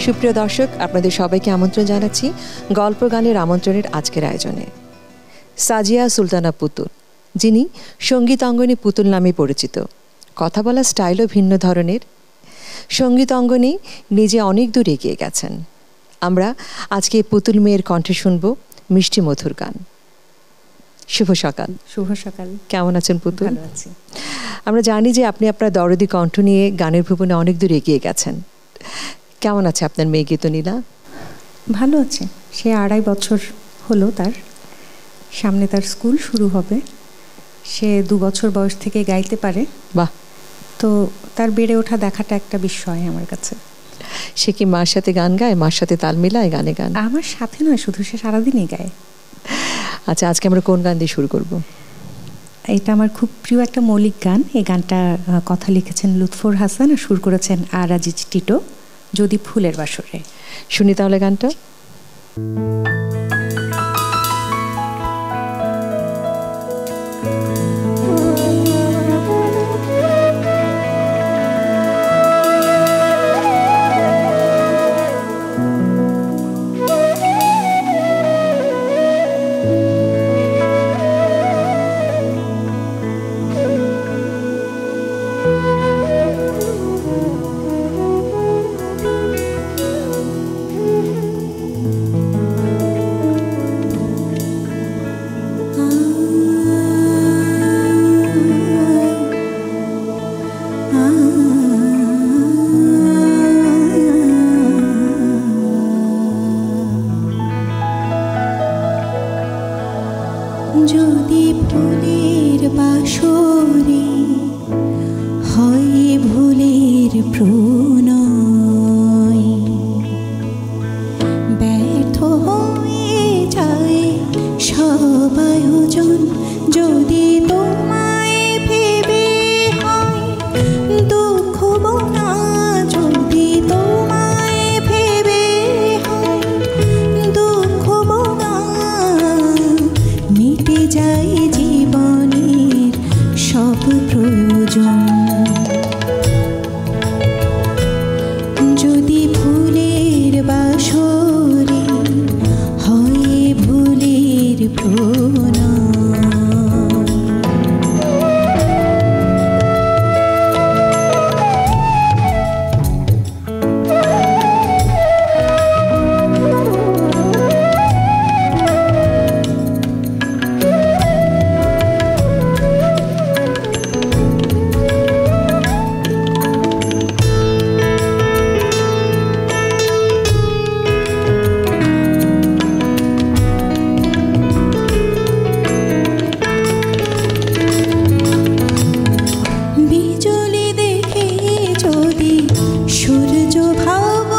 সুপ্রিয় দর্শক, আপনাদের সবাইকে আমন্ত্রণ জানাচ্ছি গল্প গানের আমন্ত্রণের আজকের আয়োজনে। সাজিয়া সুলতানা পুতুল, যিনি সঙ্গীতাঙ্গনী পুতুল নামে পরিচিত। কথা বলার স্টাইলও ভিন্ন ধরনের। সঙ্গীতাঙ্গনী নিজে অনেক দূর এগিয়ে গেছেন। আমরা আজকে পুতুল মেয়ের কণ্ঠে শুনব মিষ্টি মধুর গান। শুভ সকাল। শুভ সকাল। কেমন আছেন পুতুল? ভালো আছি। আমরা জানি যে আপনি আপনার দরদি কণ্ঠ নিয়ে গানের ভুবনে অনেক দূর এগিয়ে গেছেন। কেমন আছে আপনার মেয়ে গীতনীলা? ভালো আছে। সে 2.5 বছর হলো তার। সামনে তার স্কুল শুরু হবে। সে 2 বছর বয়স থেকে গাইতে পারে। বাহ! তো তার বেড়ে ওঠা দেখাটা একটা বিস্ময় আমার কাছে। সে কি মার সাথে গান গায়, মার সাথে তাল মিলায় গানে গান? আমার সাথে নয়, শুধু সে সারাদিনই গায়। আচ্ছা, আজকে আমরা কোন গান দিয়ে শুরু করব? এটা আমার খুব প্রিয় একটা মৌলিক গান। এই গানটা কথা লিখেছেন লুৎফর হাসান আর সুর করেছেন আর আজিজ টিটো, যদি ফুলের বাসরে। শুনি তাহলে গানটা। যদি ফুলের বাসরে হয় ভুলের প্রণয়, ব্যর্থ হয়ে যায় সব আয়োজন, যদি তোমায় ভেবে হয় দুঃখ বোনা, যদি তোমায় ভেবে হয় দুঃখ বোনা, মিটে যায় জীবনের সব প্রয়োজন। যদি ফুলের বাসরে হয় ভুলের প্রণয়। বিজলি দেখে যদি সূর্য ভাব,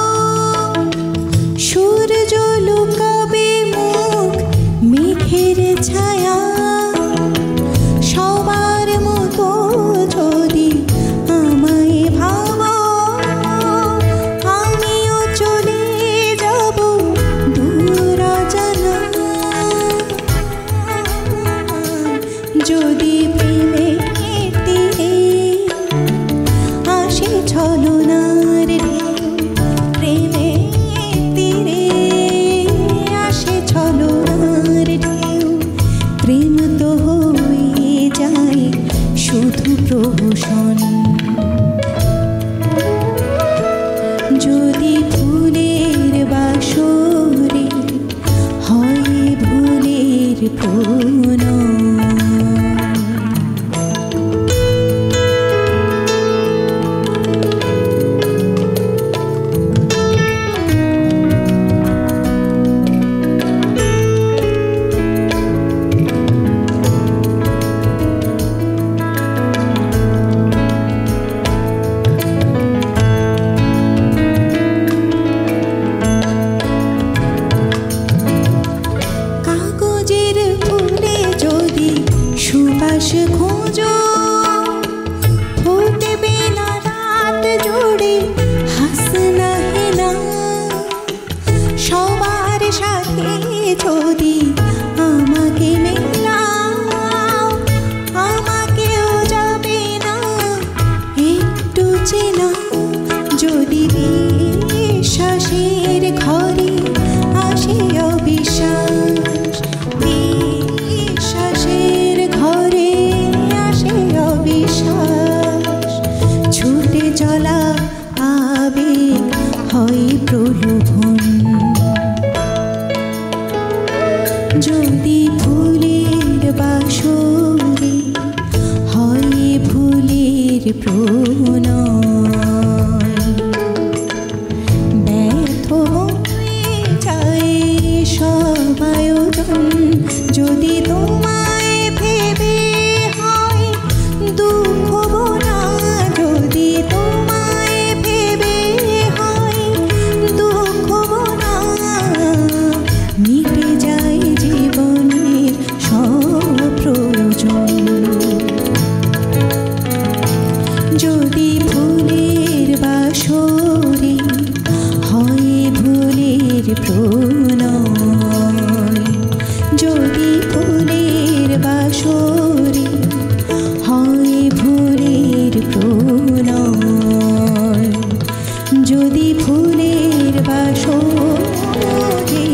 সূর্য লুকাবে মুখ মেঘের ছায়া, সবার মতো যদি আমায় ভাব, আমিও চলে যাব দূর অজানা। যদি প্রেমের তীরে আসে ছলনার ঢেউ, প্রেমের তীরে আসে ছলনার ঢেউ, প্রেম তো হয়ে যায় শুধু প্রহসন। যদি ফুলের বাসরে হয় ভুলের প্রণয়। কাগজের ফুলে যদি যদি ফুলের বাসরে হয় ভুলের প্রণয়, যদি ফুলের বাসরে হয় ভুলের প্রণয়, যদি ফুলের বাসরে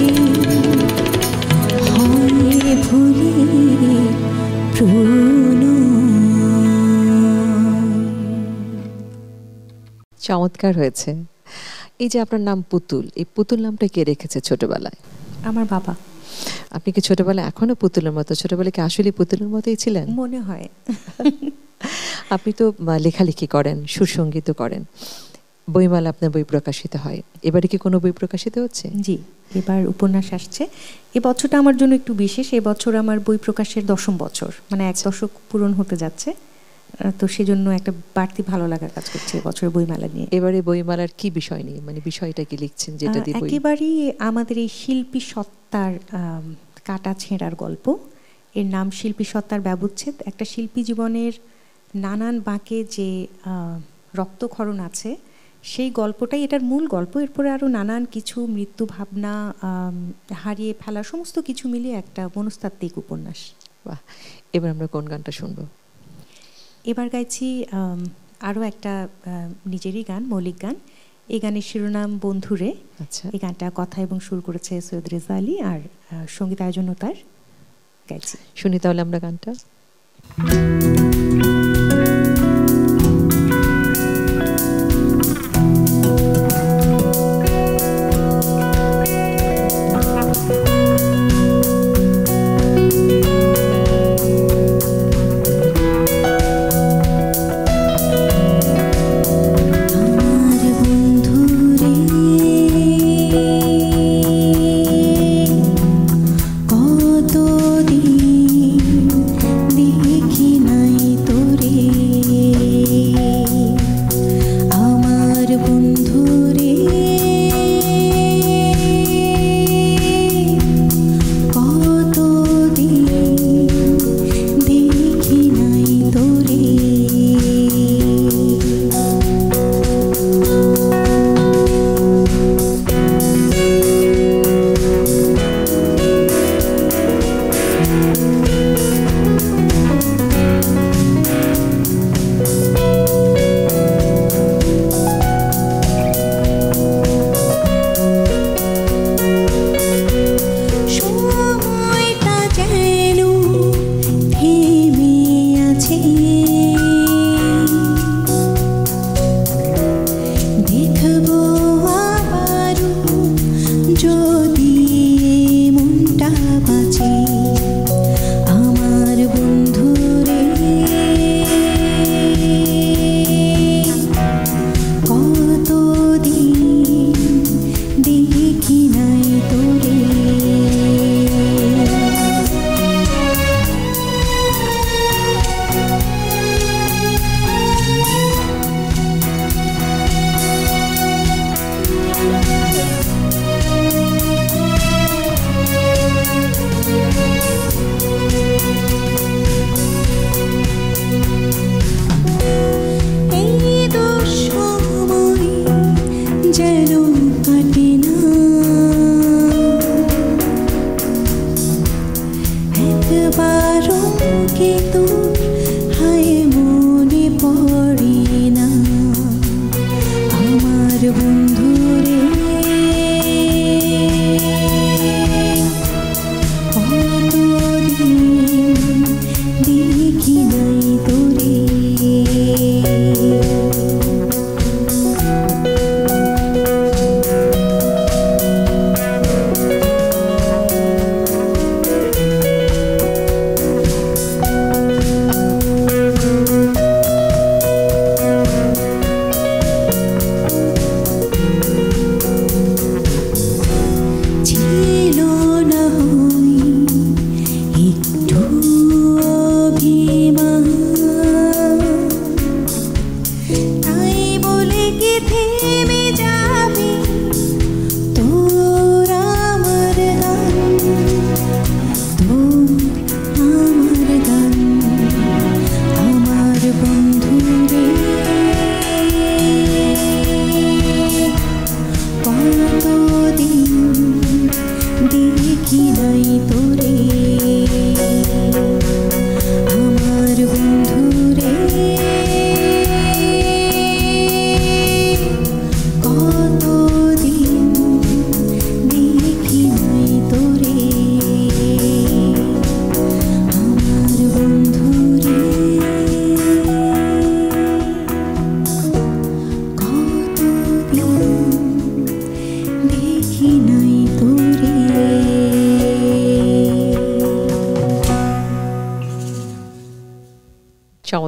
হয় ভুলের চমৎকার হয়েছে। এই যে আপনার নাম পুতুল, এই পুতুল নামটা কে রেখেছে ছোটবেলায়? আমার বাবা। আপনি কি ছোটবেলায় এখনো পুতুলের মতো, ছোটবেলায় কি আসলে পুতুলের মতোই ছিলেন? মনে হয়। আপনি তো লেখালেখি করেন, সুরসঙ্গীত করেন, বইমেলা আপনার বই প্রকাশিত হয়, এবারে কি কোনো বই প্রকাশিত হচ্ছে? জি, এবার উপন্যাস আসছে। এ বছরটা আমার জন্য একটু বিশেষ, এবছর আমার বই প্রকাশের 10ম বছর, মানে 1 দশক পূরণ হতে যাচ্ছে। তো সেজন্য একটা বাড়তি ভালো লাগা কাজ করছে এবছরের বইমেলা নিয়ে। এবারে বইমেলার কি বিষয় নিয়ে, মানে বিষয়টা কি লিখছেন যেটা দিয়ে? একেবারেই আমাদের এই শিল্পী সত্তার কাটা ছেঁড়ার গল্প। এর নাম শিল্পী সত্তার ব্যবচ্ছেদ। একটা শিল্পী জীবনের নানান বাঁকে যে রক্তক্ষরণ আছে, সেই গল্পটাই এটার মূল গল্প। এরপরে আরও নানান কিছু মৃত্যু ভাবনা, হারিয়ে ফেলা, সমস্ত কিছু মিলিয়ে একটা মনস্তাত্ত্বিক উপন্যাস। বাহ, এবার আমরা কোন গানটা শুনবো? এবার গাইছি আরও একটা নিজেরই গান, মৌলিক গান। এই গানের শিরোনাম বন্ধুরে। আচ্ছা, এই গানটা কথা এবং সুর করেছে সৈয়দ রেজা আলী, আর সঙ্গীত আয়োজনও তার। গাইছি, শুনি তাহলে আমরা গানটা। সময়টা যেন থেমে আছে।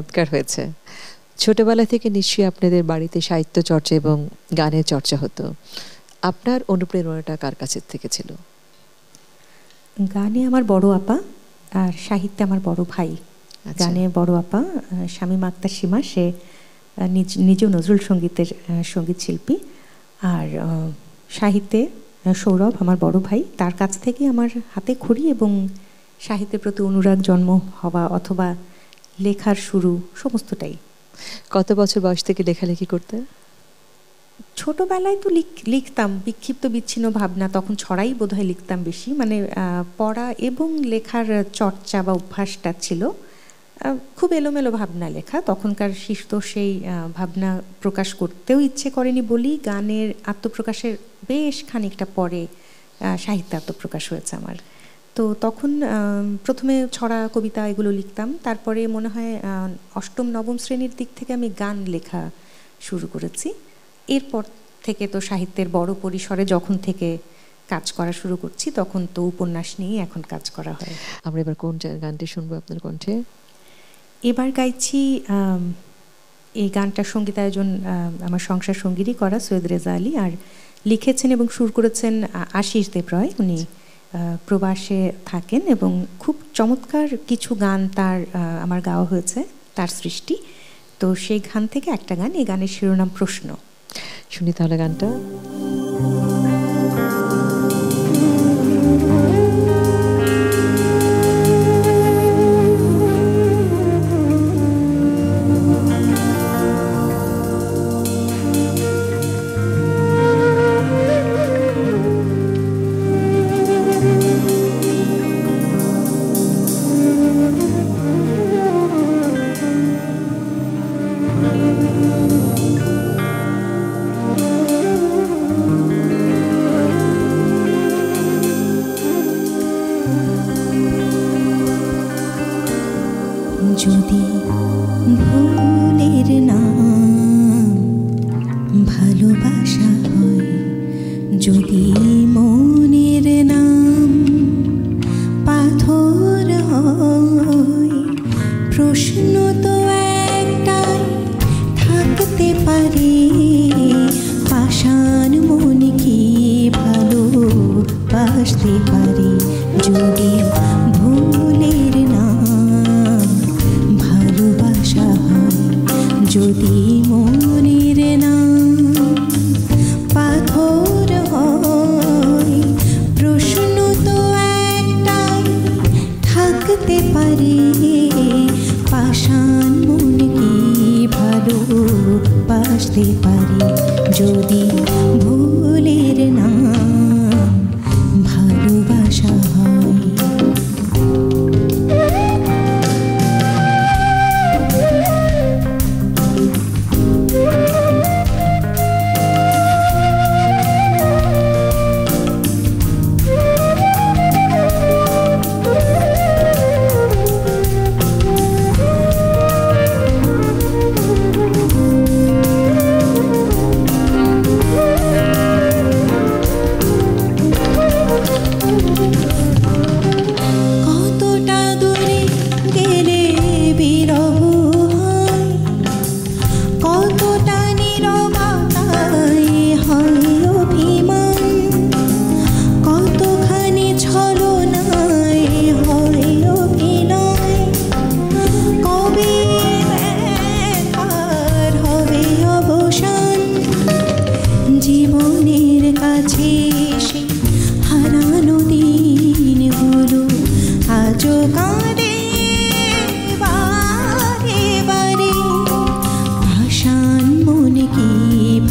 চমৎকার হয়েছে। ছোটবেলা থেকে নিশ্চয়ই আপনাদের বাড়িতে সাহিত্য চর্চা এবং গানের চর্চা হতো। আপনার অনুপ্রেরণাটা কার কাছে থেকে ছিল? গানে আমার বড় আপা, আর সাহিত্যে আমার বড় ভাই। গানের বড় আপা শামীমা আক্তার সীমা, সে নিজেও নজরুল সঙ্গীতের সঙ্গীত শিল্পী। আর সাহিত্যে সৌরভ আমার বড় ভাই, তার কাছ থেকে আমার হাতে খড়ি এবং সাহিত্যের প্রতি অনুরাগ জন্ম হওয়া অথবা লেখার শুরু সমস্তটাই। কত বছর বয়স থেকে লেখালেখি করতে? ছোটবেলায় তো লিখতাম, বিক্ষিপ্ত বিচ্ছিন্ন ভাবনা, তখন ছড়াই বোধহয় লিখতাম বেশি। মানে পড়া এবং লেখার চর্চা বা অভ্যাসটা ছিল খুব এলোমেলো ভাবনা লেখা। তখনকার শিশু তো সেই ভাবনা প্রকাশ করতেও ইচ্ছে করেনি বলেই গানের আত্মপ্রকাশের বেশ খানিকটা পরে সাহিত্যে আত্মপ্রকাশ হয়েছে আমার। তো তখন প্রথমে ছড়া কবিতা এগুলো লিখতাম, তারপরে মনে হয় অষ্টম নবম শ্রেণীর দিক থেকে আমি গান লেখা শুরু করেছি। এরপর থেকে তো সাহিত্যের বড় পরিসরে যখন থেকে কাজ করা শুরু করছি, তখন তো উপন্যাস নিয়ে এখন কাজ করা হয়। আমরা এবার কোন গানটি শুনবো আপনার কণ্ঠে? এবার গাইছি, এই গানটার সঙ্গীতায়োজন আমার সংসার সঙ্গীরই করা সৈয়দ রেজা আলী, আর লিখেছেন এবং সুর করেছেন আশিস দেব রয়। উনি প্রবাসে থাকেন এবং খুব চমৎকার কিছু গান তার আমার গাওয়া হয়েছে, তার সৃষ্টি। তো সেই গান থেকে একটা গান, এই গানের শিরোনাম প্রশ্ন। শুনি তাহলে গানটা। যদি ভুলের নাম ভালোবাসা হয়, যদি মনের নাম পাথর হয়, প্রশ্ন তো একটাই থাকতে পারে, পাষাণ মন কি ভালোবাসতে পারে? যদি ভুলের নাম ভালোবাসা হয়, যদি মনের নাম পাথর হয়, প্রশ্ন তো একটাই থাকতে পারে, পাষাণ মন কি ভালোবাসতে পারে? যদি ভুলের নাম ভালোবাসা হয়। জীবনের কাছে এসে হারানো দিনগুলো আজও কাঁদে বারে বারে, পাষাণ মন কি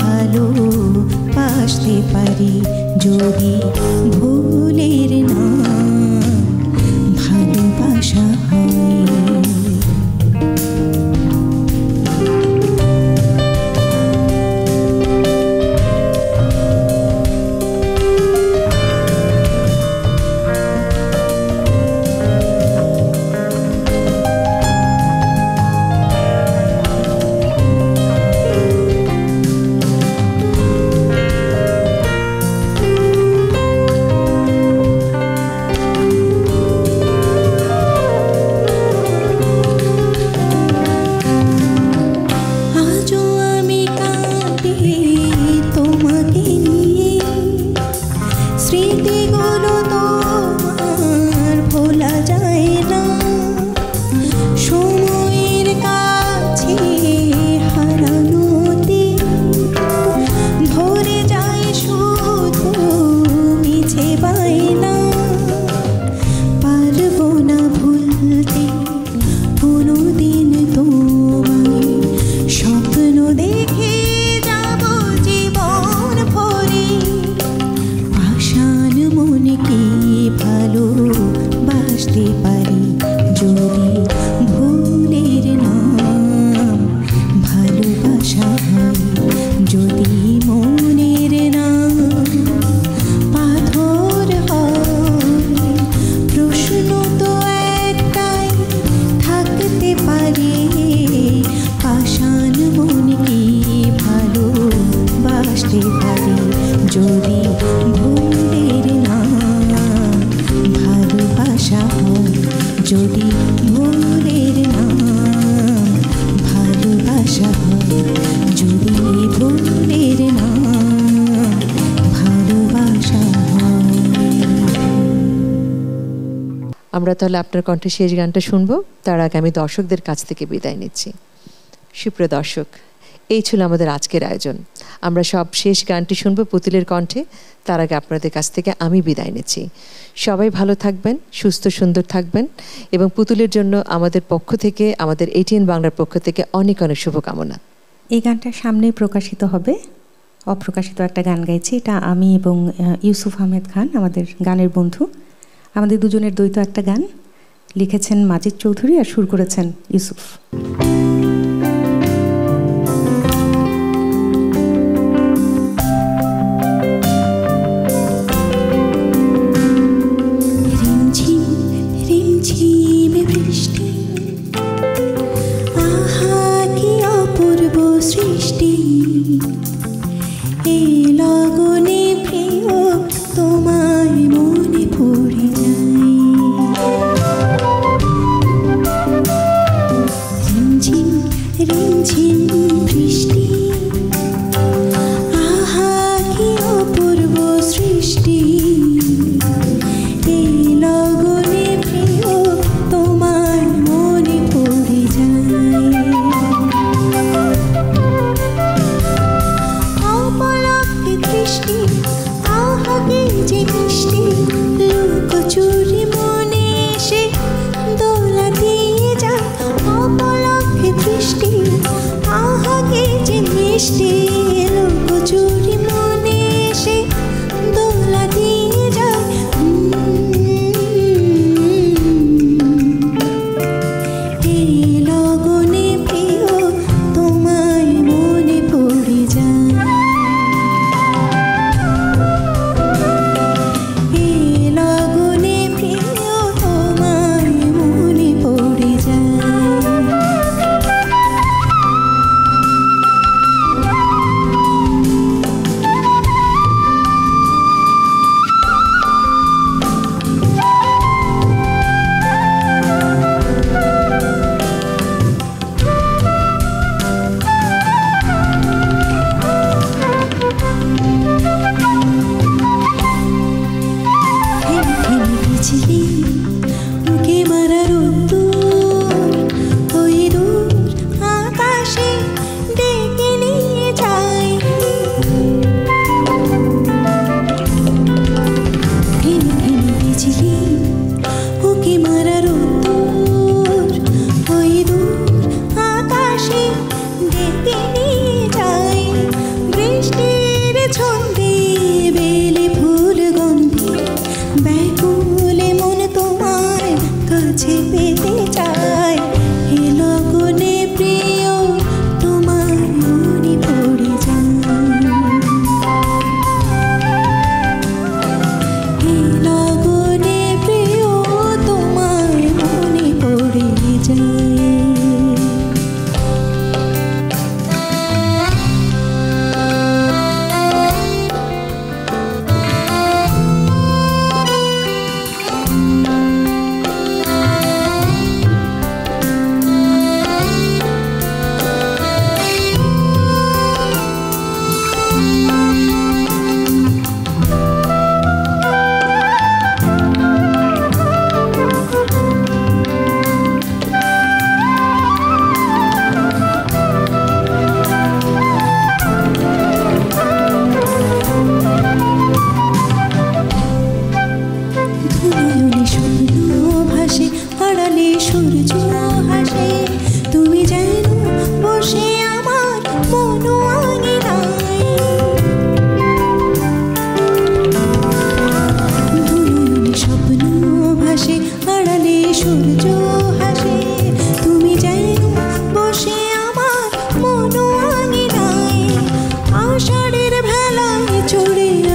ভালোবাসতে পারে? যদি ভুলের নাম ভালোবাসা হয়। আমরা তাহলে আপনার কণ্ঠে শেষ গানটা শুনবো। তার আগে আমি দর্শকদের কাছ থেকে বিদায় নিচ্ছি। সুপ্রিয় দর্শক, এই ছিল আমাদের আজকের আয়োজন। আমরা সব শেষ গানটি শুনবো পুতুলের কণ্ঠে। তার আগে আপনাদের কাছ থেকে আমি বিদায় নিচ্ছি। সবাই ভালো থাকবেন, সুস্থ সুন্দর থাকবেন, এবং পুতুলের জন্য আমাদের পক্ষ থেকে, আমাদের ATN বাংলার পক্ষ থেকে অনেক অনেক শুভকামনা। এই গানটা সামনেই প্রকাশিত হবে। অপ্রকাশিত একটা গান গাইছি, এটা আমি এবং ইউসুফ আহমেদ খান, আমাদের গানের বন্ধু। আমাদের দুজনের দ্বৈত একটা গান। লিখেছেন মাজিদ চৌধুরী আর সুর করেছেন ইউসুফ।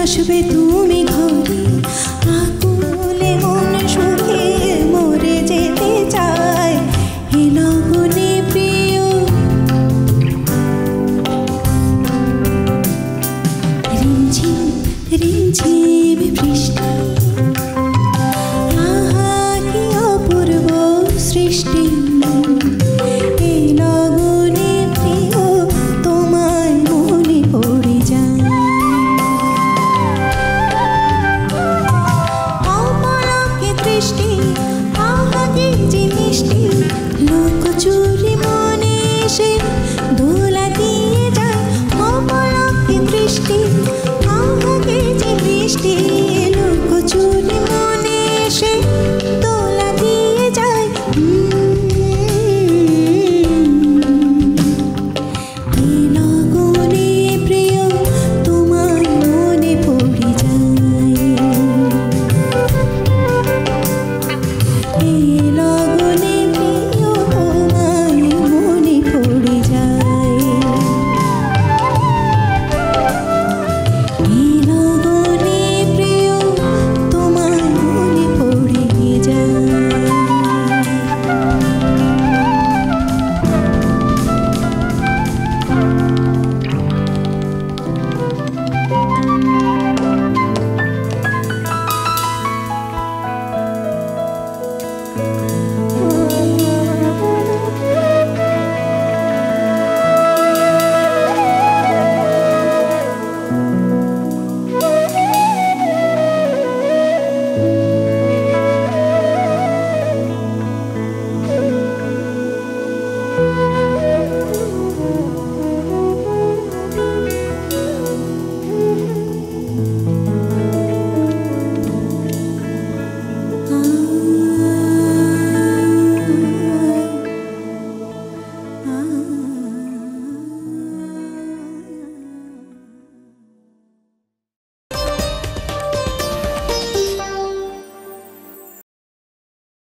আসবে তুমি